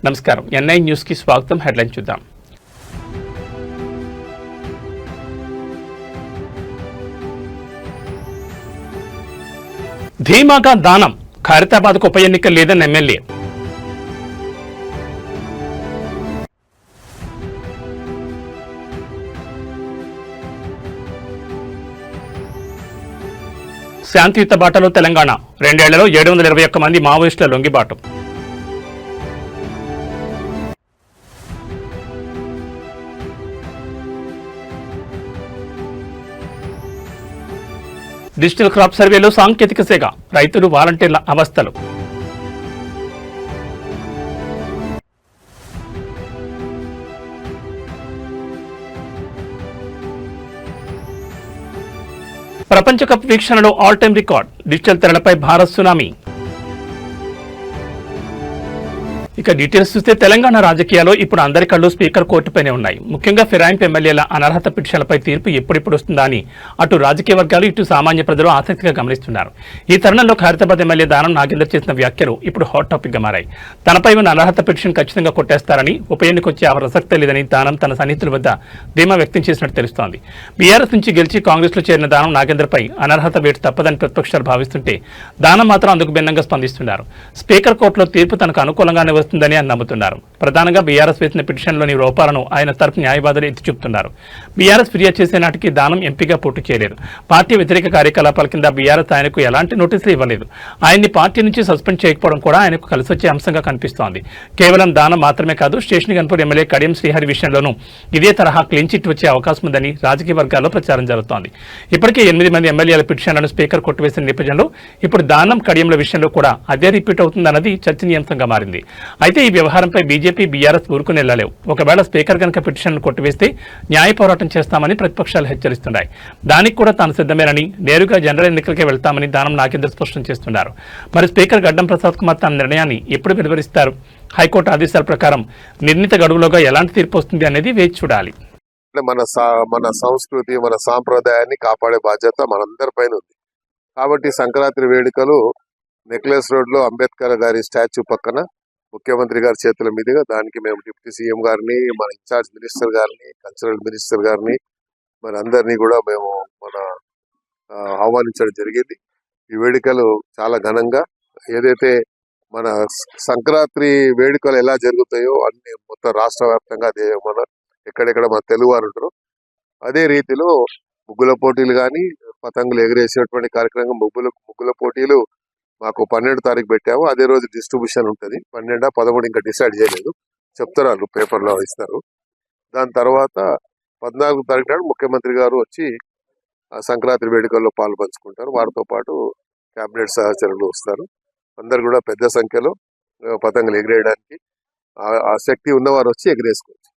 నమస్కారం. NI news కి స్వాగతం. హెడ్లైన్ చూద్దాం. ధీమాగా దానం, ఖైరతాబాద్కు ఉప ఎన్నిక లేదని ఎమ్మెల్యే. శాంతియుత బాటలో తెలంగాణ, 2 ఏళ్లలో 721 మంది మావోయిస్టుల లొంగిబాటు. డిజిటల్ క్రాప్ సర్వేలో సాంకేతిక సేగ, రైతులు వాలంటీర్ల అవస్థలు. ప్రపంచ కప్ వీక్షణలో ఆల్ టైమ్ రికార్డ్, డిజిటల్ తెరలపై భారత్ సునామీ. ఇక డీటెయిల్స్ చూస్తే తెలంగాణ రాజకీయాల్లో ఇప్పుడు అందరి కళ్ళు స్పీకర్ కోర్టుపైనే ఉన్నాయి. ముఖ్యంగా ఫిరాయింపు ఎమ్మెల్యేల అనర్హత పిటిషన్లపై తీర్పు ఎప్పుడెప్పుడు వస్తుందా అని అటు రాజకీయ వర్గాలు ఇటు సామాన్య ప్రజలు ఆసక్తిగా గమనిస్తున్నారు. ఈ తరుణంలో ఖైరతాబాద్ ఎమ్మెల్యే దానం నాగేందర్ చేసిన వ్యాఖ్యలు ఇప్పుడు హాట్ టాపిక్ గా మారాయి. తనపై ఉన్న అనర్హత పిటిషన్ ఖచ్చితంగా కొట్టేస్తారని, ఉప ఎన్నిక వచ్చే ప్రసక్తే లేదని దానం తన సన్నిహితుల వద్ద ధీమా వ్యక్తం చేసినట్టు తెలుస్తోంది. బీఆర్ఎస్ నుంచి గెలిచి కాంగ్రెస్ లో చేరిన దానం నాగేందర్ పై అనర్హత వేటు తప్పదని ప్రతిపక్షాలు భావిస్తుంటే దానం మాత్రం అందుకు భిన్నంగా స్పందిస్తున్నారు. స్పీకర్ కోర్టులో తీర్పు తనకు అనుకూలంగానే వస్తుందని ఆయన నమ్ముతున్నారు. ప్రధానంగా బీఆర్ఎస్ వేసిన పిటిషన్లోని లోపాలను ఆయన తరపు న్యాయవాదులు ఎత్తి చూపుతున్నారు. బీఆర్ఎస్ ఫిర్యాదు చేసే నాటికి దానం ఎంపీగా పోటీ చేయలేదు. పార్టీ వ్యతిరేక కార్యకలాపాల కింద బీఆర్ఎస్ ఆయనకు ఎలాంటి నోటీసులు ఇవ్వలేదు. ఆయన్ని పార్టీ నుంచి సస్పెండ్ చేయకపోవడం కూడా ఆయనకు కలిసొచ్చే అంశంగా కనిపిస్తోంది. కేవలం దానం మాత్రమే కాదు, స్టేషన్ గన్పూర్ ఎమ్మెల్యే కడియం శ్రీహరి విషయంలోనూ ఇదే తరహా క్లీన్ చిట్ వచ్చే అవకాశం ఉందని రాజకీయ వర్గాల్లో ప్రచారం జరుగుతోంది. ఇప్పటికే 8 మంది ఎమ్మెల్యేల పిటిషన్లను స్పీకర్ కొట్టివేసిన నేపథ్యంలో ఇప్పుడు దానం కడియంల విషయంలో కూడా అదే రిపీట్ అవుతుందన్నది చర్చనీయాంశంగా మారింది. అయితే ఈ వ్యవహారంపై బీజేపీ, బీఆర్ఎస్ ఊరుకుని వెళ్లలేవు. ఒకవేళ స్పీకర్ కనుక పిటిషన్ను కొట్టివేస్తే న్యాయ పోరాటం చేస్తామని ప్రతిపక్షాలు హెచ్చరిస్తున్నాయి. దానికి కూడా తాను సిద్ధమేనని, నేరుగా జనరల్ ఎన్నికలకే వెళ్తామని దానం నాగేందర్ స్పష్టం చేస్తున్నారు. మరి స్పీకర్ గడ్డం ప్రసాద్ కుమార్ తన నిర్ణయాన్ని ఎప్పుడు వెలువరిస్తారు? హైకోర్టు ఆదేశాల ప్రకారం నిర్ణీత గడువులోగా ఎలాంటి తీర్పు వస్తుంది అనేది వేచి చూడాలి. మన సంస్కృతి, మన సాంప్రదాయాన్ని కాపాడే బాధ్యత మనందరిపైన ఉంది. కాబట్టి సంక్రాంతి వేడుకలు నెక్లెస్ రోడ్ లో అంబేద్కర్ గారి స్టాచ్యూ పక్కన ముఖ్యమంత్రి గారి చేతుల మీదుగా, దానికి మేము డిప్యూటీ సీఎం గారిని, మన ఇన్ఛార్జ్ మినిస్టర్ గారిని, కల్చరల్ మినిస్టర్ గారిని, మరి అందరినీ కూడా మేము ఆహ్వానించడం జరిగింది. ఈ వేడుకలు చాలా ఘనంగా, ఏదైతే మన సంక్రాంతి వేడుకలు ఎలా జరుగుతాయో అన్ని మొత్తం రాష్ట్ర వ్యాప్తంగా మన ఎక్కడెక్కడ మన తెలుగు వారు ఉంటారు, అదే రీతిలో ముగ్గుల పోటీలు కానీ, పతంగులు ఎగిరేసేటువంటి కార్యక్రమం, ముగ్గుల పోటీలు మాకు 12 తారీఖు పెట్టాము. అదే రోజు డిస్ట్రిబ్యూషన్ ఉంటుంది. 12, 13 ఇంకా డిసైడ్ చేయలేదు, చెప్తారు వాళ్ళు, పేపర్లో ఇస్తారు. దాని తర్వాత 14 తారీఖు నాడు ముఖ్యమంత్రి గారు వచ్చి సంక్రాంతి వేడుకల్లో పాలు పంచుకుంటారు. వారితో పాటు కేబినెట్ సహచరులు వస్తారు. అందరు కూడా పెద్ద సంఖ్యలో పతంగులు ఎగిరేయడానికి ఆ శక్తి ఉన్నవారు వచ్చి ఎగిరేసుకోవచ్చు.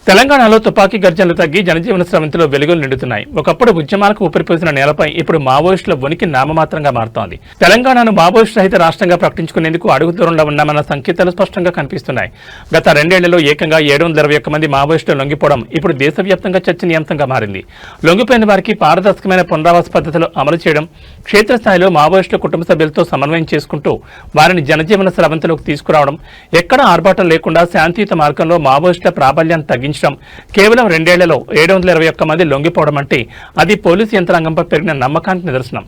తెలంగాణలో తుపాకీ గర్జనలు తగ్గి జనజీవన స్రవంతిలో వెలుగులు నిండుతున్నాయి. ఒకప్పుడు ఉద్యమాలకు ఊపిరిపోసిన నేలపై ఇప్పుడు మావోయిస్టుల ఉనికి నామమాత్రంగా మారుతోంది. తెలంగాణను మావోయిస్టు రహిత రాష్ట్రంగా ప్రకటించుకునేందుకు అడుగు దూరంలో ఉన్నామన్న సంకేతాలు స్పష్టంగా కనిపిస్తున్నాయి. గత 2 ఏళ్లలో ఏకంగా 721 మంది మావోయిస్టులు లొంగిపోవడం ఇప్పుడు దేశవ్యాప్తంగా చర్చనీయాంశంగా మారింది. లొంగిపోయిన వారికి పారదర్శకమైన పునరావాస పద్ధతులు అమలు చేయడం, క్షేత్రస్థాయిలో మావోయిస్టుల కుటుంబ సభ్యులతో సమన్వయం చేసుకుంటూ వారిని జనజీవన స్రవంతిలోకి తీసుకురావడం, ఎక్కడా ఆర్భాటం లేకుండా శాంతియుత మార్గంలో మావోయిస్టుల ప్రాబల్యాన్ని తగ్గించడం, కేవలం 2 ఏళ్లలో 721 మంది లొంగిపోవడం అంటే అది పోలీసు యంత్రాంగంపై పెరిగిన నమ్మకానికి నిదర్శనం.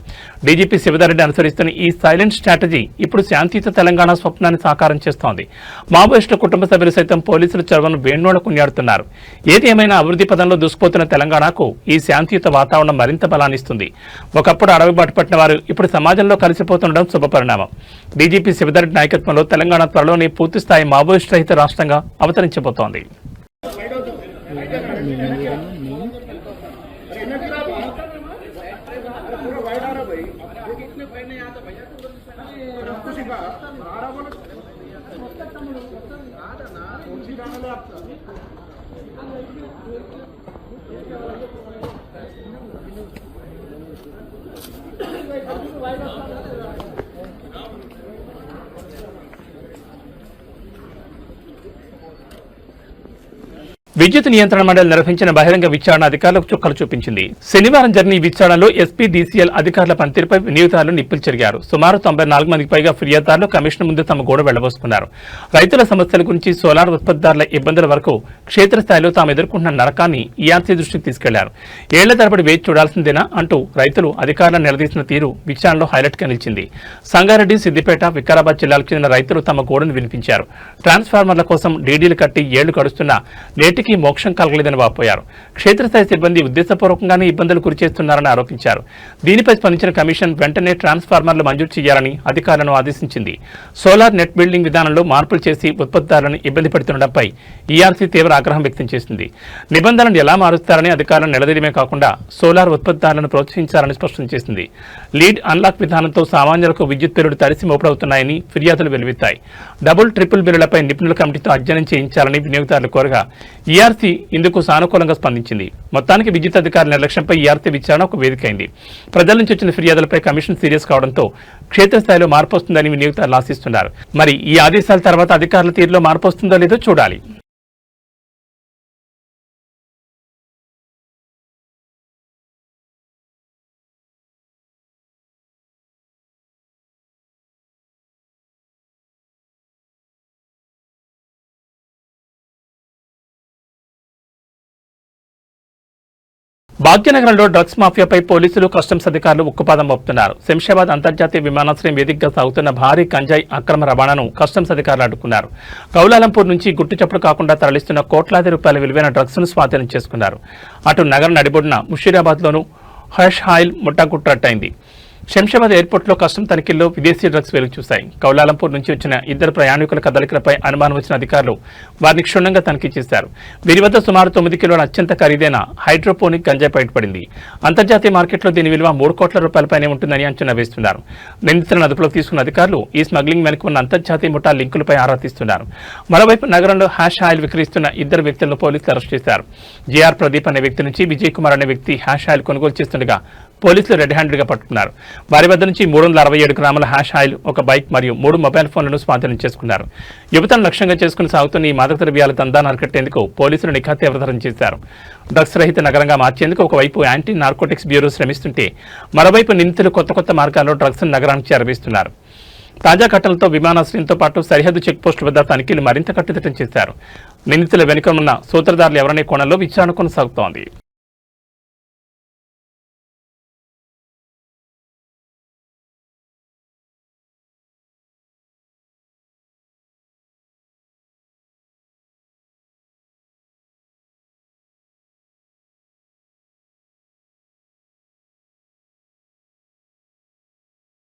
డీజీపీ శివధర్రెడ్డి అనుసరిస్తున్న ఈ సైలెంట్ స్ట్రాటజీ ఇప్పుడు శాంతియుత తెలంగాణ స్వప్నాన్ని సాకారం చేస్తోంది. మావోయిస్టుల కుటుంబ సభ్యులు సైతం పోలీసుల చొరవను వేణోళ్ల కొనియాడుతున్నారు. ఏది ఏమైనా అభివృద్ధి పదంలో దూసుకుపోతున్న తెలంగాణకు ఈ శాంతియుత వాతావరణం మరింత బలాన్నిస్తుంది. ఒకప్పుడు అడవి బాట పట్టిన వారు ఇప్పుడు సమాజంలో కలిసిపోతుండడం శుభపరిణామం. డీజీపీ శివధర్రెడ్డి నాయకత్వంలో తెలంగాణ త్వరలోనే పూర్తిస్థాయి మావోయిస్టు రహిత రాష్ట్రంగా అవతరించబోతోంది. విద్యుత్ నియంత్రణ మండలి నిర్వహించిన బహిరంగ విచారణ అధికారులకు చుక్కలు చూపించింది. శనివారం జరిగిన ఈ విచారణలో ఎస్పీడీసీఎల్ అధికారుల పనితీరుపై వినియోగదారులు నిప్పులు చెరిగారు. సుమారు 94 మందికి పైగా ఫిర్యాదుదారులు కమిషన్ ముందు తమ గోడ వెళ్లబోసుకున్నారు. రైతుల సమస్యల గురించి సోలార్ ఉత్పత్తిదారుల ఇబ్బందుల వరకు క్షేత్రస్థాయిలో తాము ఎదుర్కొంటున్న నరకాన్ని ఈఆర్సీ దృష్టికి తీసుకెళ్లారు. ఏళ్ల తరబడి వేచి చూడాల్సిందేనా అంటూ రైతులు అధికారులను నిలదీసిన తీరు విచారణలో హైలైట్ గా నిలిచింది. సంగారెడ్డి, సిద్దిపేట, వికారాబాద్ జిల్లాలకు చెందిన రైతులు తమ గోడును వినిపించారు. ట్రాన్స్ఫార్మర్ల కోసం డీడీలు కట్టి ఏళ్లు గడుస్తున్నా నేటికి మోక్షం కలగలేదని వాపోయారు. క్షేత్రస్థాయి సిబ్బంది ఉద్దేశపూర్వకంగానే ఇబ్బందులు గురిచేస్తున్నారని ఆరోపించారు. దీనిపై స్పందించిన కమిషన్ వెంటనే ట్రాన్స్ఫార్మర్లు మంజూరు చేయాలని అధికారులను ఆదేశించింది. సోలార్ నెట్ బిల్డింగ్ విధానంలో మార్పులు చేసి ఉత్పత్తిదారులను ఇబ్బంది పెడుతుండటంపై ఈఆర్సీ తీవ్ర ఆగ్రహం వ్యక్తం చేసింది. నిబంధనలను ఎలా మారుస్తారని అధికారులను నిలదీయడమే కాకుండా సోలార్ ఉత్పత్తిదారులను ప్రోత్సహించాలని స్పష్టం చేసింది. లీడ్ అన్లాక్ విధానంతో సామాన్యులకు విద్యుత్ బిల్లులు తడిసి మోపడవుతున్నాయని ఫిర్యాదులు వెలువెత్తాయి. డబుల్, ట్రిపుల్ బిల్లులపై నిపుణుల కమిటీతో అధ్యయనం చేయించాలని వినియోగదారులు కోరగా ఈఆర్సీ ఇందుకు సానుకూలంగా స్పందించింది. మొత్తానికి విద్యుత్ అధికారుల నిర్లక్ష్యంపై ఈఆర్సీ విచారణ ఒక వేదికైంది. ప్రజల నుంచి వచ్చిన ఫిర్యాదులపై కమిషన్ సీరియస్ కావడంతో క్షేత్రస్థాయిలో మార్పు వస్తుందని వినియోగదారులు ఆశిస్తున్నారు. మరి ఈ ఆదేశాల తర్వాత అధికారుల తీరులో మార్పు వస్తుందో లేదో చూడాలి. భాగ్యనగరంలో డ్రగ్స్ మాఫియాపై పోలీసులు, కస్టమ్స్ అధికారులు ఉక్కుపాదం మోపుతున్నారు. శంషాబాద్ అంతర్జాతీయ విమానాశ్రయం వేదికగా సాగుతున్న భారీ గంజాయి అక్రమ రవాణాను కస్టమ్స్ అధికారులు అడ్డుకున్నారు. కౌలాలంపూర్ నుంచి గుట్టుచప్పుడు కాకుండా తరలిస్తున్న కోట్లాది రూపాయల విలువైన డ్రగ్స్ ను స్వాధీనం చేసుకున్నారు. అటు నగరం నడిబొడ్డున ముషీరాబాద్లోనూ హ్యాష్ ఆయిల్ ముట్టగుట్టట్టయింది. శంషాబాద్ ఎయిర్పోర్ట్లో కస్టమ్ తనిఖీల్లో విదేశీ డ్రగ్స్ వెలుగు చూశాయి. కౌలాలంపూర్ నుంచి వచ్చిన ఇద్దరు ప్రయాణికుల కదలికలపై అనుమానం వచ్చిన అధికారులు వారిని క్షుణ్ణంగా తనిఖీ చేశారు. వీరి వద్ద సుమారు 9 కిలోల అత్యంత ఖరీదైన హైడ్రోపోనిక్ గంజాయి బయటపడింది. అంతర్జాతీయ మార్కెట్లో దీని విలువ 3 కోట్ల రూపాయలపైనే ఉంటుందని అంచనా వేస్తున్నారు. నిందితులను అదుపులోకి తీసుకున్న అధికారులు ఈ స్మగ్లింగ్ వెనుక ఉన్న అంతర్జాతీయ ముఠా లింకులపై ఆరా తీస్తున్నారు. మరోవైపు నగరంలో హ్యాష్ ఆయిల్ విక్రయిస్తున్న ఇద్దరు వ్యక్తులను పోలీసులు అరెస్ట్ చేశారు. జేఆర్ ప్రదీప్ అనే వ్యక్తి నుంచి విజయ్ కుమార్ అనే వ్యక్తి హ్యాష్ ఆయిల్ కొనుగోలు చేస్తుండగా పోలీసులు రెడ్ హ్యాండెడ్ గా పట్టుకున్నారు. వారి వద్ద నుంచి 367 గ్రాముల హ్యాష్ ఆయిల్, ఒక బైక్ మరియు 3 మొబైల్ ఫోన్లను స్వాధీనం చేసుకున్నారు. యువతను లక్ష్యంగా చేసుకుని సాగుతున్న ఈ మాదక ద్రవ్యాల దందాను అరికట్టేందుకు పోలీసులు నిఘా తీవ్రతరం చేశారు. డ్రగ్స్ రహిత నగరంగా మార్చేందుకు ఒకవైపు యాంటీ నార్కోటిక్స్ బ్యూరో శ్రమిస్తుంటే మరోవైపు నిందితులు కొత్త మార్గాల్లో డ్రగ్స్ నగరానికి చేరవేస్తున్నారు. తాజా ఘటనలతో విమానాశ్రయంతో పాటు సరిహద్దు చెక్పోస్టు వద్ద తనిఖీలు మరింత కట్టుదిట్టం చేశారు. నిందితుల వెనుక ఉన్న సూత్రధారులు ఎవరనే కోణంలో విచారణ కొనసాగుతోంది.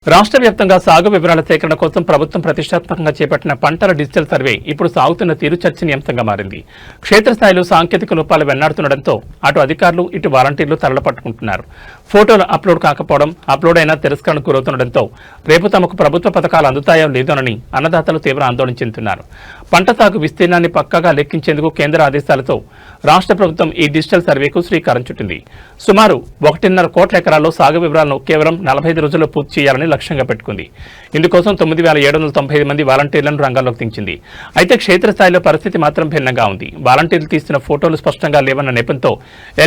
రాష్ట్ర వ్యాప్తంగా సాగు వివరాల సేకరణ కోసం ప్రభుత్వం ప్రతిష్టాత్మకంగా చేపట్టిన పంటల డిజిటల్ సర్వే ఇప్పుడు సాగుతున్న తీరు చర్చనీయాంశంగా మారింది. క్షేత్రస్థాయిలో సాంకేతిక లోపాలు వెన్నాడుతుండటంతో అటు అధికారులు, ఇటు వాలంటీర్లు తరలపట్టుకుంటున్నారు. ఫోటోలు అప్లోడ్ కాకపోవడం, అప్లోడ్ అయినా తిరస్కరణకు గురవుతుండటంతో రేపు తమకు ప్రభుత్వ పథకాలు అందుతాయో లేదోనని అన్నదాతలు తీవ్ర ఆందోళన చెందుతున్నారు. పంట సాగు విస్తీర్ణాన్ని పక్కాగా లెక్కించేందుకు కేంద్ర ఆదేశాలతో రాష్ట్ర ప్రభుత్వం ఈ డిజిటల్ సర్వేకు శ్రీకారం చుట్టింది. సుమారు 1.5 కోట్ల ఎకరాల్లో సాగు వివరాలను కేవలం 45 రోజుల్లో పూర్తి చేయాలని లక్ష్యంగా పెట్టుకుంది. ఇందుకోసం 9,795 మంది వాలంటీర్లను రంగంలోకి దించింది. అయితే క్షేత్రస్థాయిలో పరిస్థితి మాత్రం భిన్నంగా ఉంది. వాలంటీర్లు తీసిన ఫోటోలు స్పష్టంగా లేవన్న నెపంతో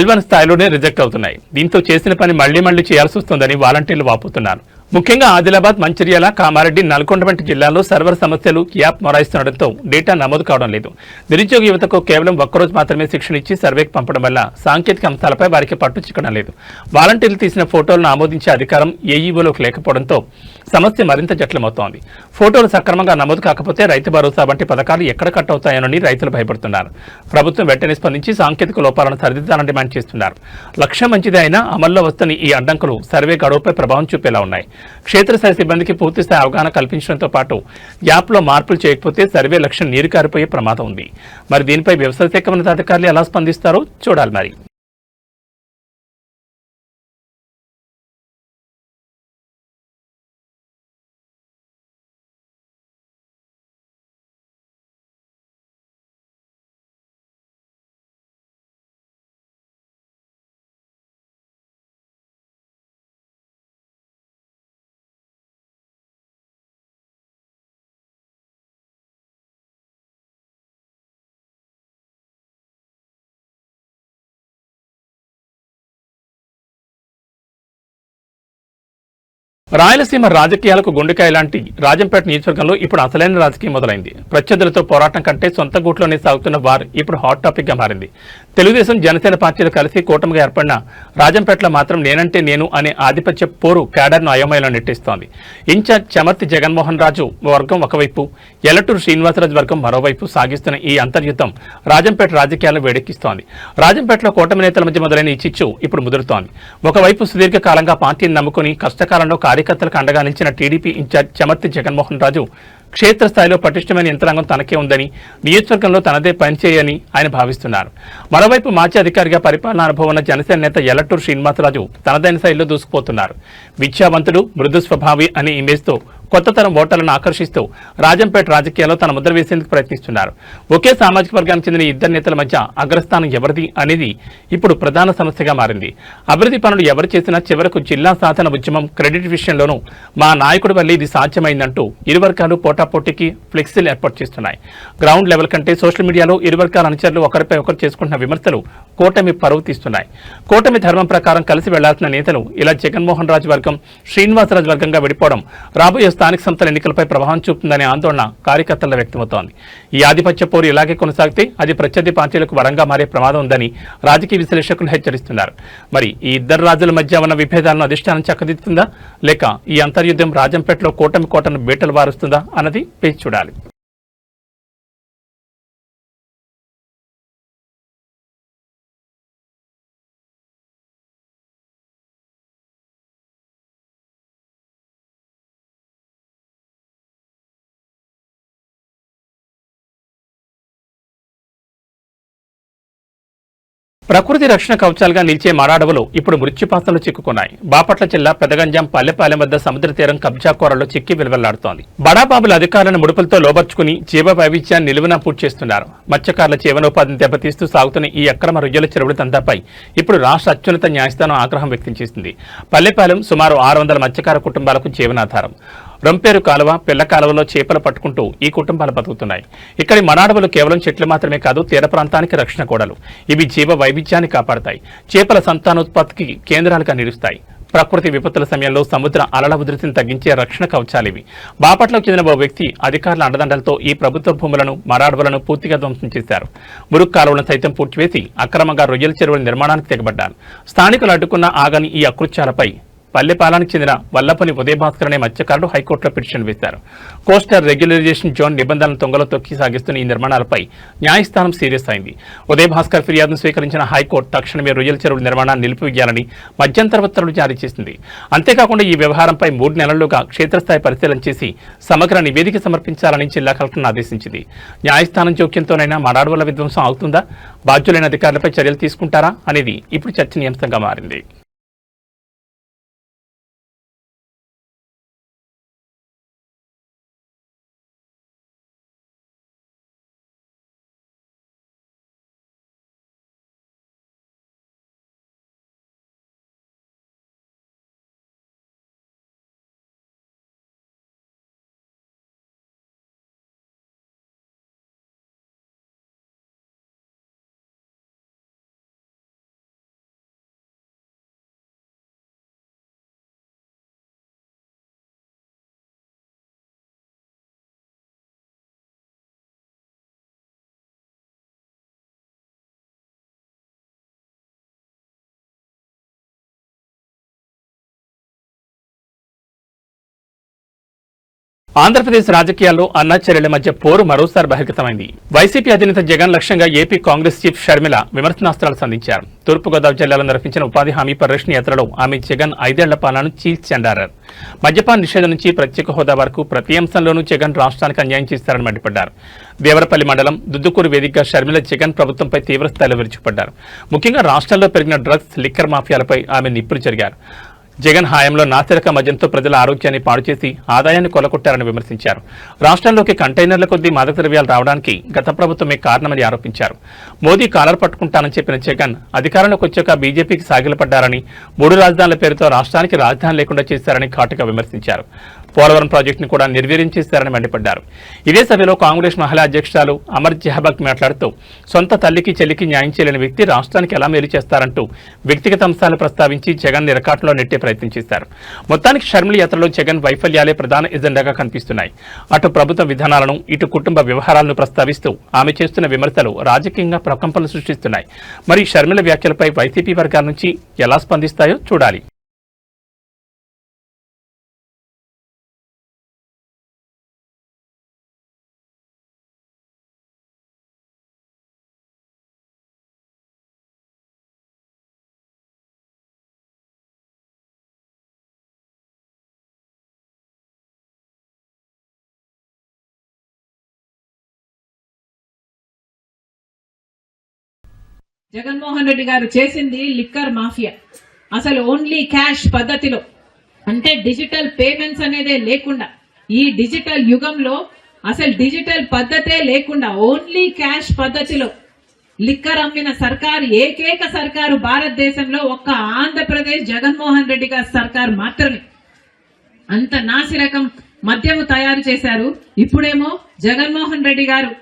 L1 స్థాయిలోనే రిజెక్ట్ అవుతున్నాయి. దీంతో చేసిన పని మళ్లీ చేయాల్సి వస్తోందని వాలంటీర్లు వాపోతున్నారు. ముఖ్యంగా ఆదిలాబాద్, మంచిర్యాల, కామారెడ్డి, నల్గొండ వంటి జిల్లాల్లో సర్వర్ సమస్యలు యాప్ మొరాయిస్తుండటంతో డేటా నమోదు కావడం లేదు. నిరుద్యోగ యువతకు కేవలం ఒక్కరోజు మాత్రమే శిక్షణ ఇచ్చి సర్వేకి పంపడం వల్ల సాంకేతిక అంశాలపై వారికి పట్టు చిక్కడం లేదు. వాలంటీర్లు తీసిన ఫోటోలను ఆమోదించే అధికారం ఏఈఓలకు లేకపోవడంతో సమస్య మరింత జటిలమవుతోంది. ఫోటోలు సక్రమంగా నమోదు కాకపోతే రైతు భరోసా వంటి పథకాలు ఎక్కడ కట్ అవుతాయోనని రైతులు భయపడుతున్నారు. ప్రభుత్వం వెంటనే స్పందించి సాంకేతిక లోపాలను సరిదిద్దాలని డిమాండ్ చేస్తున్నారు. లక్ష్యం మంచిదే అయినా అమల్లో వస్తున్న ఈ అడ్డంకులు సర్వే గడువుపై ప్రభావం చూపేలా ఉన్నాయి. క్షేత్రస్థాయి సిబ్బందికి పూర్తిస్థాయి అవగాహన కల్పించడంతో పాటు యాప్లో మార్పులు చేయకపోతే సర్వే లక్ష్యం నీరు కారిపోయే ప్రమాదం ఉంది. మరి దీనిపై వ్యవసాయ శాఖ ఉన్నతాధికారులు ఎలా స్పందిస్తారో చూడాలి మరి. రాయలసీమ రాజకీయాలకు గుండెకాయ లాంటి రాజంపేట నియోజకవర్గంలో ఇప్పుడు అసలైన రాజకీయం మొదలైంది. ప్రత్యర్థులతో పోరాటం కంటే సొంత గూట్లోనే సాగుతున్న వార్ ఇప్పుడు హాట్ టాపిక్ గా మారింది. తెలుగుదేశం జనసేన పార్టీలు కలిసి కూటమిగా ఏర్పడిన రాజంపేటలో మాత్రం నేనంటే నేను అనే ఆధిపత్య పోరు క్యాడర్ను అయోమయంలో నెట్టిస్తోంది. ఇన్ఛార్జ్ చమర్తి జగన్మోహన్ రాజు వర్గం ఒకవైపు, ఎల్లటూరు శ్రీనివాసరాజు వర్గం మరోవైపు సాగిస్తున్న ఈ అంతర్యుద్ధం రాజంపేట రాజకీయాలను వేడెక్కిస్తోంది. రాజంపేటలో కూటమి నేతల మధ్య మొదలైన ఈ చిచ్చు ఇప్పుడు ముదురుతోంది. ఒకవైపు సుదీర్ఘకాలంగా పార్టీని నమ్ముకుని కష్టకాలంలో కార్యకర్తలకు అండగా నిలిచిన టీడీపీ ఇన్ఛార్జ్ చమర్తి జగన్మోహన్ రాజు క్షేత్రస్థాయిలో పటిష్టమైన యంత్రాంగం తనకే ఉందని, నియోజకవర్గంలో తనదే పనిచేయని ఆయన భావిస్తున్నారు. మరోవైపు మాజీ అధికారిగా పరిపాలనా అనుభవం ఉన్న జనసేన నేత ఎల్లటూరు శ్రీనివాసరాజు తనదైన శైలిలో దూసుకుపోతున్నారు. విద్యావంతుడు, మృదు స్వభావి అనే ఇమేజ్తో కొత్త తరం ఓటర్లను ఆకర్షిస్తూ రాజంపేట రాజకీయాల్లో తన ముద్ర వేసేందుకు ప్రయత్నిస్తున్నారు. ఒకే సామాజిక వర్గానికి చెందిన ఇద్దరు నేతల మధ్య అగ్రస్థానం ఎవరిది అనేది ఇప్పుడు ప్రధాన సమస్యగా మారింది. అభివృద్ధి పనులు ఎవరు చేసినా చివరకు జిల్లా సాధన ఉద్యమం క్రెడిట్ విషయంలోనూ మా నాయకుడి వల్ల ఇది సాధ్యమైందంటూ ఇరు వర్గాలు పోటాపోటీకి ఫ్లెక్సీలు ఏర్పాటు చేస్తున్నాయి. గ్రౌండ్ లెవెల్ కంటే సోషల్ మీడియాలో ఇరు వర్గాల అనుచరులు ఒకరిపై ఒకరు చేసుకుంటున్న విమర్శలు కూటమి పరువు తీస్తున్నాయి. కూటమి ధర్మం ప్రకారం కలిసి వెళ్లాల్సిన నేతలు ఇలా జగన్మోహన్ రాజు వర్గం, శ్రీనివాసరాజు వర్గంగా విడిపోవడం రాబోయే స్థానిక సంస్థల ఎన్నికలపై ప్రభావం చూపుతుందనే ఆందోళన కార్యకర్తల్లో వ్యక్తమవుతోంది. ఈ ఆధిపత్య పోరు ఇలాగే కొనసాగితే అది ప్రత్యర్థి పార్టీలకు వరంగా మారే ప్రమాదం ఉందని రాజకీయ విశ్లేషకులు హెచ్చరిస్తున్నారు. మరి ఈ ఇద్దరు రాజుల మధ్య ఉన్న విభేదాలను అధిష్టానం చక్కదిద్దుతుందా, లేక ఈ అంతర్యుద్ధం రాజంపేటలో కూటమి కోటను బేటలు వారుస్తుందా అన్నది వేచి చూడాలి. ప్రకృతి రక్షణ కవచాలుగా నిలిచే మరాడవులు ఇప్పుడు మృత్యుపాసనలు చిక్కుకున్నాయి. బాపట్ల జిల్లా పెదగంజాం పల్లెపాలెం వద్ద సముద్ర తీరం కబ్జా కోరల్లో చిక్కి విలువెల్లాడుతోంది. బడాబాబుల అధికారులను ముడుపులతో లోబర్చుకుని జీవ వైవిధ్యాన్ని నిలువున పూర్తి చేస్తున్నారు. మత్స్యకారుల జీవనోపాధిని దెబ్బతీస్తూ సాగుతున్న ఈ అక్రమ రొయ్యల చెరువుల దందాపై ఇప్పుడు రాష్ట్ర అత్యున్నత న్యాయస్థానం ఆగ్రహం వ్యక్తం చేసింది. పల్లెపాలెం సుమారు 600 మత్స్యకార కుటుంబాలకు జీవనాధారం. రొంపేరు కాలువ, పిల్ల కాలువలో చేపలు పట్టుకుంటూ ఈ కుటుంబాలు బతుకుతున్నాయి. ఇక్కడి మరాడవులు కేవలం చెట్లు మాత్రమే కాదు, తీర ప్రాంతానికి రక్షణ కోడలు. ఇవి జీవ వైవిధ్యాన్ని కాపాడతాయి, చేపల సంతానోత్పత్తికి కేంద్రాలుగా నిలుస్తాయి. ప్రకృతి విపత్తుల సమయంలో సముద్ర అలల ఉధృతిని తగ్గించే రక్షణ కవచాలివి. బాపట్లకు చెందిన ఓ వ్యక్తి అధికారుల అండదండలతో ఈ ప్రభుత్వ భూములను, మరాడవులను పూర్తిగా ధ్వంసం చేశారు. మురుగు కాలువలను సైతం పూడ్చివేసి అక్రమంగా రొయ్యల చెరువుల నిర్మాణానికి తెగబడ్డారు. స్థానికులు అడ్డుకున్న ఆగని ఈ అకృత్యాలపై పల్లెపాలానికి చెందిన వల్లపని ఉదయభాస్కర్ అనే మత్స్యకారుడు హైకోర్టులో పిటిషన్ వేశారు. కోస్టల్ రెగ్యులరైజేషన్ జోన్ నిబంధనలను తొంగలో తొక్కి సాగిస్తున్న ఈ నిర్మాణాలపై న్యాయస్థానం సీరియస్ అయింది. ఉదయభాస్కర్ ఫిర్యాదును స్వీకరించిన హైకోర్టు తక్షణమే రొయ్యల చెరువుల నిర్మాణాన్ని నిలిపివేయాలని మధ్యంతర ఉత్తర్వులు జారీ చేసింది. అంతేకాకుండా ఈ వ్యవహారంపై 3 నెలలుగా క్షేత్రస్థాయి పరిశీలన చేసి సమగ్ర నివేదిక సమర్పించాలని జిల్లా కలెక్టర్ను ఆదేశించింది. న్యాయస్థానం జోక్యంతోనైనా మరాడవుల విధ్వంసం అవుతుందా, బాధ్యులైన అధికారులపై చర్యలు తీసుకుంటారా అనేది ఇప్పుడు చర్చనీయాంశంగా మారింది. ఆంధ్రప్రదేశ్ రాజకీయాల్లో అన్నాచెల్లెళ్ల మధ్య పోరు మరోసారి బహిర్గతమైంది. వైసీపీ అధినేత జగన్ లక్ష్యంగా ఏపీ కాంగ్రెస్ చీఫ్ షర్మిల విమర్శనాస్త్రాలు సంధించారు. తూర్పుగోదావరి జిల్లాలో నిర్వహించిన ఉపాధి హామీ పరిరక్షణ యాత్రలో ఆమె జగన్ 5 ఏళ్ల పాలనను చీల్చెండారారు. మద్యపాన నిషేధం నుంచి ప్రత్యేక హోదా వరకు ప్రతి అంశంలోనూ జగన్ రాష్ట్రానికి అన్యాయం చేస్తారని మండిపడ్డారు. దేవరపల్లి మండలం దుద్దుకూరు వేదికగా షర్మిల జగన్ ప్రభుత్వంపై తీవ్రస్థాయిలో విరుచుకుపడ్డారు. ముఖ్యంగా రాష్ట్రంలో పెరిగిన డ్రగ్స్, లిక్కర్ మాఫియాలపై ఆమె నిప్పులు జరిగారు. జగన్ హయాంలో నాసిరక మద్యంతో ప్రజల ఆరోగ్యాన్ని పాడు చేసి ఆదాయాన్ని కొలగొట్టారని విమర్శించారు. రాష్ట్రంలోకి కంటైనర్ల కొద్దీ మాదక ద్రవ్యాలు రావడానికి గత ప్రభుత్వమే కారణమని ఆరోపించారు. మోదీ కాలర్ పట్టుకుంటానని చెప్పిన జగన్ అధికారంలోకి వచ్చాక బీజేపీకి సాగిలపడ్డారని, 3 రాజధానుల పేరుతో రాష్ట్రానికి రాజధాని లేకుండా చేశారని ఘాటుగా విమర్శించారు. పోలవరం ప్రాజెక్టును కూడా నిర్వీర్యం చేశారని మండిపడ్డారు. ఇదే సభలో కాంగ్రెస్ మహిళా అధ్యక్షురాలు అమర్ జహబక్ మాట్లాడుతూ సొంత తల్లికి చెల్లికి న్యాయం చేయలేని వ్యక్తి రాష్ట్రానికి ఎలా మేలు చేస్తారంటూ వ్యక్తిగత అంశాలు ప్రస్తావించి జగన్ నిరకాటంలో నెట్టే ప్రయత్నం చేశారు. మొత్తానికి షర్మిల యాత్రలో జగన్ వైఫల్యాలే ప్రధాన ఎజెండాగా కనిపిస్తున్నాయి. అటు ప్రభుత్వ విధానాలను ఇటు కుటుంబ వ్యవహారాలను ప్రస్తావిస్తూ ఆమె చేస్తున్న విమర్శలు రాజకీయంగా ప్రకంపనలు సృష్టిస్తున్నాయి. మరి షర్మిల వ్యాఖ్యలపై వైసీపీ వర్గాల నుంచి ఎలా స్పందిస్తాయో చూడాలి. జగన్మోహన్ రెడ్డి గారు చేసింది లిక్కర్ మాఫియా. అసలు ఓన్లీ క్యాష్ పద్ధతిలో, అంటే డిజిటల్ పేమెంట్స్ అనేదే లేకుండా, ఈ డిజిటల్ యుగంలో అసలు డిజిటల్ పద్ధతే లేకుండా ఓన్లీ క్యాష్ పద్ధతిలో లిక్కర్ అమ్మిన సర్కారు ఏకైక సర్కారు భారతదేశంలో ఒక్క ఆంధ్రప్రదేశ్ జగన్మోహన్ రెడ్డి గారి సర్కారు మాత్రమే. అంత నాసిరకం మద్యము తయారు చేశారు. ఇప్పుడేమో జగన్మోహన్ రెడ్డి గారు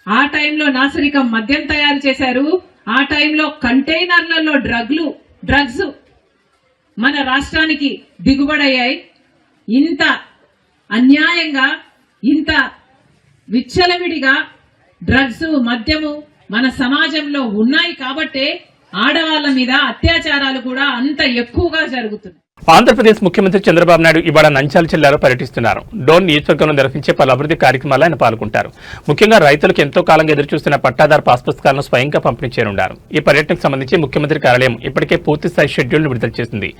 ఆ టైంలో నాసిరకం మద్యం తయారు చేశారు. ఆ టైంలో కంటైనర్లలో డ్రగ్స్ మన రాష్ట్రానికి దిగుబడయ్యాయి. ఇంత అన్యాయంగా, ఇంత విచ్చలవిడిగా డ్రగ్స్ మద్యము మన సమాజంలో ఉన్నాయి కాబట్టే ఆడవాళ్ల మీద అత్యాచారాలు కూడా అంత ఎక్కువగా జరుగుతున్నాయి. ఆంధ్రప్రదేశ్ ముఖ్యమంత్రి చంద్రబాబు నాయుడు ఇవాళ నంద్యాల జిల్లాలో పర్యటిస్తున్నారు. డోన్ నియోజకవర్గంలో నిర్వహించే పలు అభివృద్ధి కార్యక్రమాల్లో ఆయన పాల్గొంటారు. ముఖ్యంగా రైతులకు ఎంతో కాలంగా ఎదురుచూస్తున్న పట్టాదారు పాస్ పుస్తకాలను స్వయంగా పంపిణీ చేయనున్నారు. ఈ పర్యటనకు సంబంధించి ముఖ్యమంత్రి కార్యాలయం ఇప్పటికే పూర్తిస్థాయి షెడ్యూల్ను విడుదల చేసింది.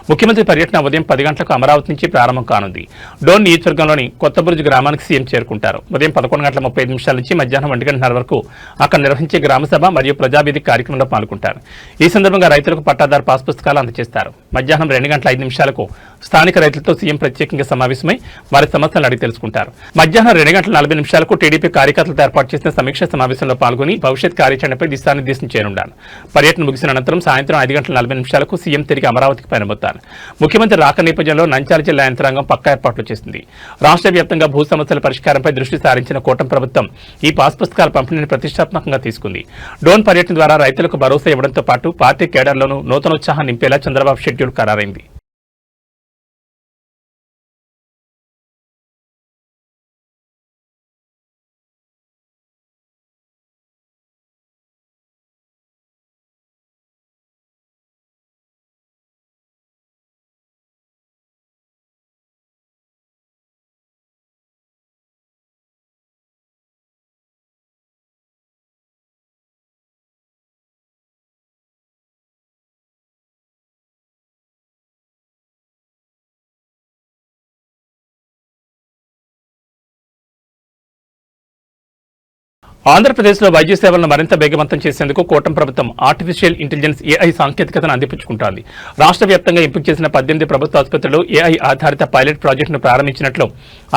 ముఖ్యమంత్రి పర్యటన ఉదయం 10 గంటలకు అమరావతి నుంచి ప్రారంభం కానుంది. డోన్ నియోజకవర్గంలోని కొత్తబురుజు గ్రామానికి సీఎం చేరుకుంటారు. ఉదయం 11:35 నుంచి మధ్యాహ్నం 1:30 వరకు అక్కడ నిర్వహించే గ్రామసభ మరియు ప్రజావేదిక కార్యక్రమంలో పాల్గొంటారు. ఈ సందర్భంగా రైతులకు పట్టాదారు పాస్ పుస్తకాలు అందజేస్తారు. మధ్యాహ్నం 2:05 నిమిషాలకు స్థానిక రైతులతో సీఎం ప్రత్యేకంగా సమావేశమై వారి సమస్యలను అడిగి తెలుసుకుంటారు. మధ్యాహ్నం 2:40 నిమిషాలకు టీడీపీ కార్యకర్తలతో ఏర్పాటు చేసిన సమీక్ష సమావేశంలో పాల్గొని భవిష్యత్ కార్యాచరణపై దిశానిర్దేశం చేయనున్నారు. పర్యటన ముగిసిన అనంతరం సాయంత్రం 5:40 నిమిషాలకు సీఎం తిరిగి అమరావతికి పయనమవుతారు. ముఖ్యమంత్రి రాక నేపథ్యంలో నంద్యాల జిల్లా యంత్రాంగం పక్కా ఏర్పాట్లు చేసింది. రాష్ట్ర వ్యాప్తంగా భూ సమస్యల పరిష్కారంపై దృష్టి సారించిన కూటమి ప్రభుత్వం ఈ పాస్ పుస్తకాల పంపిణీని ప్రతిష్టాత్మకంగా తీసుకుంది. డోన్ పర్యటన ద్వారా రైతులకు భరోసా ఇవ్వడంతో పాటు పార్టీ కేడర్లోనూ నూతనోత్సాహం నింపేలా చంద్రబాబు షెడ్యూల్ ఖరారైంది. ఆంధ్రప్రదేశ్లో వైద్య సేవలను మరింత వేగవంతం చేసేందుకు కూటమి ప్రభుత్వం ఆర్టిఫిషియల్ ఇంటెలిజెన్స్ ఏఐ సాంకేతికతను అందిపుచ్చుకుంటోంది. రాష్ట్ర వ్యాప్తంగా ఎంపిక చేసిన 18 ప్రభుత్వ ఆసుపత్రులు ఏఐ ఆధారిత పైలట్ ప్రాజెక్టును ప్రారంభించినట్లు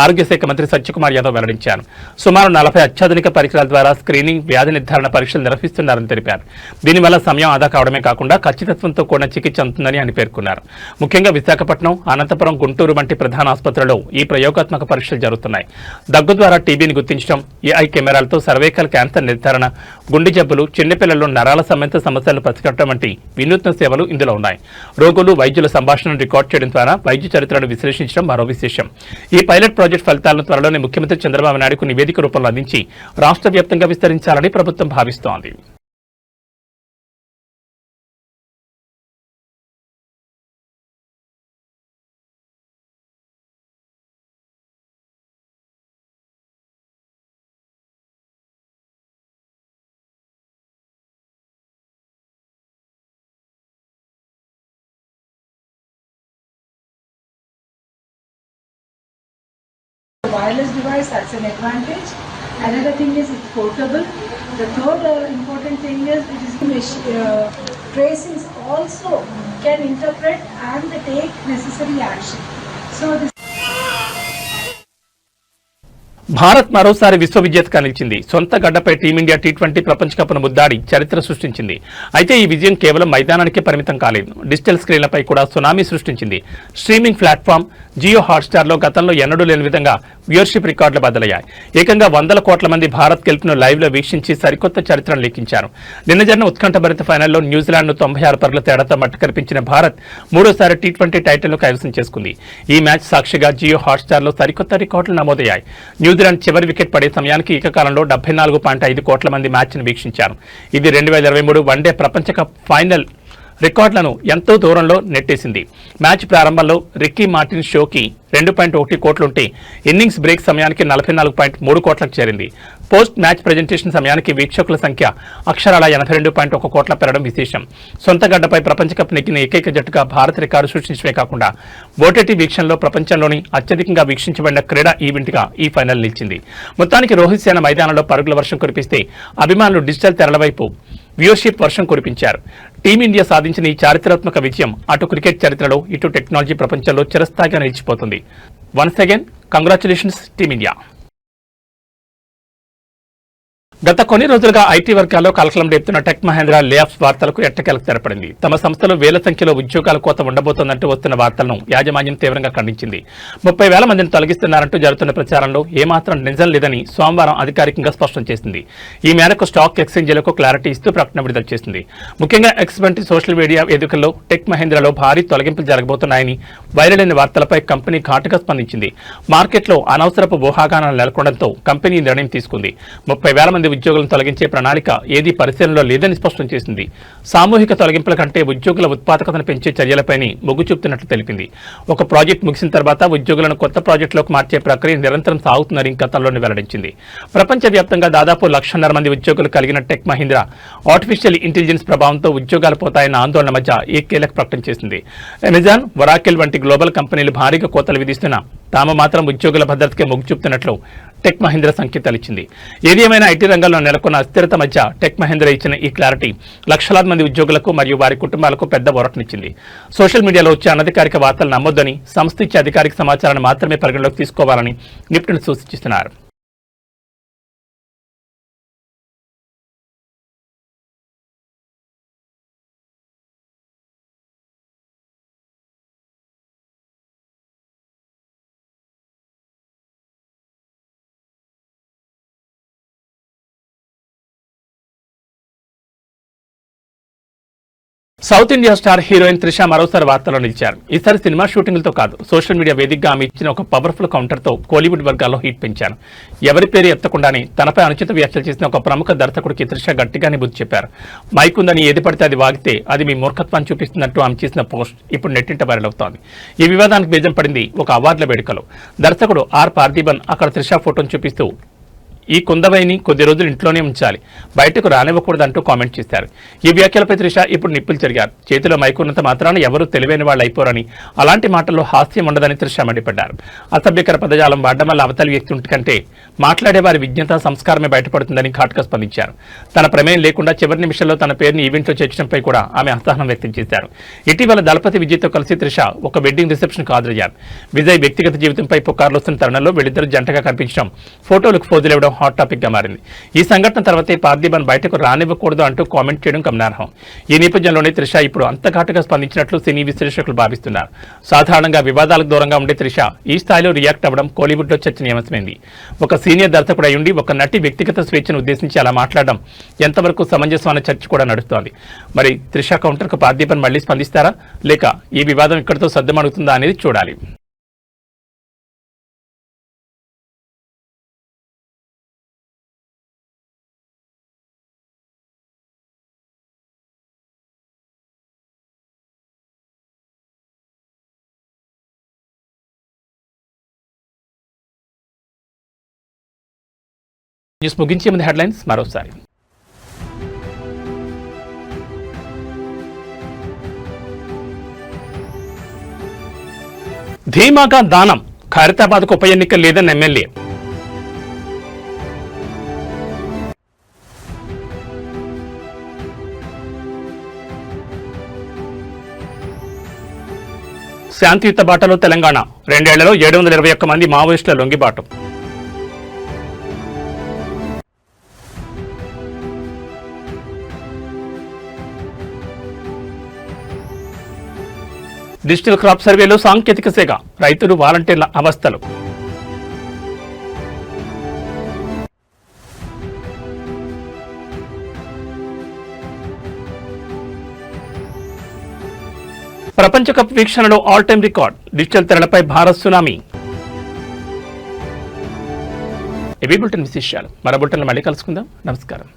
ఆరోగ్య శాఖ మంత్రి సత్యకుమార్ యాదవ్ వెల్లడించారు. సుమారు 40 అత్యాధునిక పరికరాల ద్వారా స్క్రీనింగ్, వ్యాధి నిర్ధారణ పరీక్షలు నిర్వహిస్తున్నారని తెలిపారు. దీనివల్ల సమయం ఆదా కావడమే కాకుండా ఖచ్చితత్వంతో కూడిన చికిత్స అందుతుందని ఆయన పేర్కొన్నారు. ముఖ్యంగా విశాఖపట్నం, అనంతపురం, గుంటూరు వంటి ప్రధాన ఆసుపత్రుల్లో ఈ ప్రయోగాత్మక పరీక్షలు జరుగుతున్నాయి. దగ్గు ద్వారా టీబీని గుర్తించడం, ఏఐ కెమెరాలతో సర్వైకల్ క్యాన్సర్ నిర్ధారణ, గుండె జబ్బులు, చిన్నపిల్లల్లో నరాల సంబంధిత సమస్యలను పసిగట్టడం వంటి వినూత్న సేవలు ఇందులో ఉన్నాయి. రోగులు, వైద్యుల సంభాషణను రికార్డు చేయడం ద్వారా వైద్య చరిత్రను విశ్లేషించడం మరో విశేషం. ఈ పైలట్ ప్రాజెక్ట్ ఫలితాలను త్వరలోనే ముఖ్యమంత్రి చంద్రబాబు నాయుడుకు నివేదిక రూపంలో అందించి రాష్ట్ర వ్యాప్తంగా విస్తరించాలని ప్రభుత్వం భావిస్తోంది. Wireless device, that's an advantage. Another thing is it's portable. The third important thing is it is tracings also can interpret and take necessary action. So this Bharat మరోసారి విశ్వ విజేతగా నిలిచింది. సొంత గడ్డపై టీమిండియా టీ20 ప్రపంచ కప్ను ముద్దాడి చరిత్ర సృష్టించింది. అయితే ఈ విజయం కేవలం మైదానానికే పరిమితం కాలేదు, డిజిటల్ స్క్రీన్లపై కూడా సునామీ సృష్టించింది. స్ట్రీమింగ్ ప్లాట్ఫామ్ జియో హాట్స్టార్లో గతంలో ఎన్నడూ లేని విధంగా వ్యూవర్షిప్ రికార్డులు బద్దలయ్యాయి. ఏకంగా 100 కోట్ల మంది భారత్ గెలుపును లైవ్లో వీక్షించి సరికొత్త చరిత్రను లిఖించారు. నిన్న జరిగిన ఉత్కంఠభరిత ఫైనల్లో న్యూజిలాండ్ను 96 పరుగుల తేడాతో మట్టుకరిపించిన భారత్ మూడోసారి టీ20 టైటిల్ను కైవసం చేసుకుంది. ఈ మ్యాచ్ సాక్షిగా జియో హాట్స్టార్లో సరికొత్త రికార్డులు నమోదయ్యాయి. న్యూజిలాండ్ చివరి వికెట్ పడే సమయానికి ఏకకాలంలో 74.5 కోట్ల మంది మ్యాచ్ను వీక్షించారు. ఇది 2023 వన్డే ప్రపంచ కప్ ఫైనల్ రికార్డులను ఎంతో దూరంలో నెట్టేసింది. మ్యాచ్ ప్రారంభంలో రిక్కీ మార్టిన్ షోకి 2.1 కోట్లుంటే ఇన్నింగ్స్ బ్రేక్ సమయానికి 44.3 కోట్లకు చేరింది. పోస్ట్ మ్యాచ్ ప్రెజెంటేషన్ సమయానికి వీక్షకుల సంఖ్య అక్షరాల 82.1 కోట్ల పెరగడం విశేషం. సొంత గడ్డపై ప్రపంచ కప్ నెక్కిన ఏకైక జట్టుగా భారత్ రికార్డు సృష్టించడమే కాకుండా ఓటీటీ వీక్షణలో ప్రపంచంలోని అత్యధికంగా వీక్షించబడిన క్రీడా ఈవెంట్గా ఈ ఫైనల్ నిలిచింది. మొత్తానికి రోహిత్ సేన మైదానంలో పరుగుల వర్షం కురిపిస్తే అభిమానులు డిజిటల్ తెరల వైపు వ్యూవర్షిప్ వర్షం కురిపించారు. టీమిండియా సాధించిన ఈ చారిత్రాత్మక విజయం అటు క్రికెట్ చరిత్రలో ఇటు టెక్నాలజీ ప్రపంచంలో చిరస్థాయిగా నిలిచిపోతుంది. Once again congratulations team India. గత కొన్ని రోజులుగా ఐటీ వర్గాల్లో కలకలం రేపుతున్న టెక్ మహేంద్ర లే ఆఫ్స్ వార్తలకు ఎట్టకేలకు తెరపడింది. తమ సంస్థలో వేల సంఖ్యలో ఉద్యోగాల కోత ఉండబోతోందంటూ వస్తున్న వార్తలను యాజమాన్యం తీవ్రంగా ఖండించింది. 30,000 మందిని తొలగిస్తున్నారంటూ జరుగుతున్న ప్రచారంలో ఏమాత్రం నిజం లేదని సోమవారం అధికారికంగా స్పష్టం చేసింది. ఈ మేరకు స్టాక్ ఎక్స్చేంజీలకు క్లారిటీ ఇస్తూ ప్రకటన విడుదల చేసింది. ముఖ్యంగా ఎక్స్ వంటి సోషల్ మీడియా వేదికల్లో టెక్ మహేంద్రలో భారీ తొలగింపులు జరగబోతున్నాయని వైరల్ అయిన వార్తలపై కంపెనీ ఘాటుగా స్పందించింది. మార్కెట్లో అనవసరపు ఊహాగానాలు నెలకొనడంతో కంపెనీ నిర్ణయం తీసుకుంది. 30,000 మంది ఉద్యోగులను తొలగించే ప్రణాళిక ఏదీ పరిశీలనలో లేదని స్పష్టం చేసింది. సామూహిక తొలగింపుల కంటే ఉద్యోగుల ఉత్పాదకతను పెంచే చర్యలపైనే మొగ్గు చూపుతున్నట్లు తెలిపింది. ఒక ప్రాజెక్టు ముగిసిన తర్వాత ఉద్యోగులను కొత్త ప్రాజెక్టులోకి మార్చే ప్రక్రియ నిరంతరం సాగుతుందని గతంలోనే వెల్లడించింది. ప్రపంచవ్యాప్తంగా దాదాపు 1,50,000 మంది ఉద్యోగులు కలిగిన టెక్ మహీంద్రా ఆర్టిఫిషియల్ ఇంటెలిజెన్స్ ప్రభావంతో ఉద్యోగాలు పోతాయన్న ఆందోళన మధ్య ఈ కీలక ప్రకటన చేసింది. అమెజాన్, వరాకిల్ వంటి గ్లోబల్ కంపెనీలు భారీగా కోతలు విధిస్తున్నా తాము మాత్రం ఉద్యోగుల భద్రతకే మొగ్గు చూపుతున్నట్లు టెక్ మహీంద్రా సంకేతాలిచ్చింది. ఏది ఏమైనా ఐటీ రంగంలో నెలకొన్న అస్థిరత మధ్య టెక్ మహీంద్రా ఇచ్చిన ఈ క్లారిటీ లక్షలాది మంది ఉద్యోగులకు మరియు వారి కుటుంబాలకు పెద్ద ఊరటనిచ్చింది. సోషల్ మీడియాలో వచ్చే అనధికారిక వార్తలు నమ్మొద్దని, సంస్థ ఇచ్చే అధికారిక సమాచారాన్ని మాత్రమే పరిగణలోకి తీసుకోవాలని నిపుణులు సూచిస్తున్నారు. South India star heroine Trisha మరోసారి వార్తల్లో నిలిచారు. ఈసారి సినిమా షూటింగ్లతో కాదు, సోషల్ మీడియా వేదికగా ఆమె ఇచ్చిన ఒక పవర్ఫుల్ కౌంటర్తో కోలీవుడ్ వర్గాల్లో హీట్ పెంచారు. ఎవరి పేరు ఎత్తకుండానే తనపై అనుచిత వ్యాఖ్యలు చేసిన ఒక ప్రముఖ దర్శకుడికి త్రిష గట్టిగానే బుద్ధి చెప్పారు. మైక్ ఉందని ఏది పడితే అది వాగితే అది మీ మూర్ఖత్వాన్ని చూపిస్తున్నట్టు ఆమె చేసిన పోస్ట్ ఇప్పుడు నెట్టింట వైరల్ అవుతోంది. ఈ వివాదానికి బీజం పడింది ఒక అవార్డుల వేడుకలో. దర్శకుడు ఆర్ పార్థిబన్ అక్కడ త్రిష ఫోటోను చూపిస్తూ ఈ కుందవైని కొద్ది రోజులు ఇంట్లోనే ఉంచాలి, బయటకు రానివ్వకూడదంటూ కామెంట్ చేశారు. ఈ వ్యాఖ్యలపై త్రిష ఇప్పుడు నిప్పులు చెరిగారు. చేతిలో మైకున్నంత మాత్రాన ఎవరూ తెలివైన వాళ్ళు అయిపోరని, అలాంటి మాటల్లో హాస్యం ఉండదని త్రిష మండిపడ్డారు. అసభ్యకర పదజాలం వాడడం వల్ల అవతలి వ్యక్తి కంటే మాట్లాడే వారి విజ్ఞత, సంస్కారమే బయటపడుతుందని ఘాటుగా స్పందించారు. తన ప్రమేయం లేకుండా చివరి నిమిషంలో తన పేరుని ఈవెంట్లో చేర్చడంపై కూడా ఆమె అసహనం వ్యక్తం చేశారు. ఇటీవల దళపతి విజయ్తో కలిసి త్రిష ఒక వెడ్డింగ్ రిసెప్షన్కు హాజరయ్యారు. విజయ్ వ్యక్తిగత జీవితంపై పుకార్లు వస్తున్న తరుణంలో వీళ్ళిద్దరు జంటగా కనిపించడం, ఫోటోలకు ఫోజులివ్వడం హాట్ టాపిక్ గా మారింది. ఈ సంఘటన తర్వాతే పార్థిబన్ బయటకు రానివ్వకూడదు అంటూ కామెంట్ చేయడం గమనార్హం. ఈ నేపథ్యంలోనే త్రిష ఇప్పుడు అంత ఘాటుగా స్పందించినట్లు సినీ విశ్లేషకులు భావిస్తున్నారు. సాధారణంగా వివాదాలకు దూరంగా ఉండే త్రిష ఈ స్థాయిలో రియాక్ట్ అవ్వడం కోలీవుడ్ లో చర్చనీయాంశమైంది. ఒక సీనియర్ దర్శకుడు అయ్యుండి ఒక నటి వ్యక్తిగత స్వేచ్ఛను ఉద్దేశించి అలా మాట్లాడడం ఎంతవరకు సమంజసం అనే చర్చ కూడా నడుస్తోంది. మరి త్రిష కౌంటర్ కు పార్థిబన్ మళ్లీ స్పందిస్తారా, లేక ఈ వివాదం ఇక్కడితో సద్దుమణుగుతుందా అనేది చూడాలి. న్యూస్ ముగించే ముందు హెడ్లైన్స్ మరోసారి. ధీమాగా దానం, ఖైరతాబాద్కు ఉప ఎన్నిక లేదన్న ఎమ్మెల్యే. శాంతియుత బాటలో తెలంగాణ, 2 ఏళ్లలో 721 మంది మావోయిస్టుల లొంగిబాటు. డిజిటల్ క్రాప్ సర్వేలో సాంకేతిక సేగ, రైతులు వాలంటీర్ల అవస్థలు. ప్రపంచ కప్ వీక్షణలో ఆల్ టైమ్ రికార్డ్, డిజిటల్ తెరలపై భారత్ సునామీ. ఇవి బులెటిన్ విశేషాలు. మరో బులెటిన్లో మళ్ళీ కలుసుకుందాం. నమస్కారం.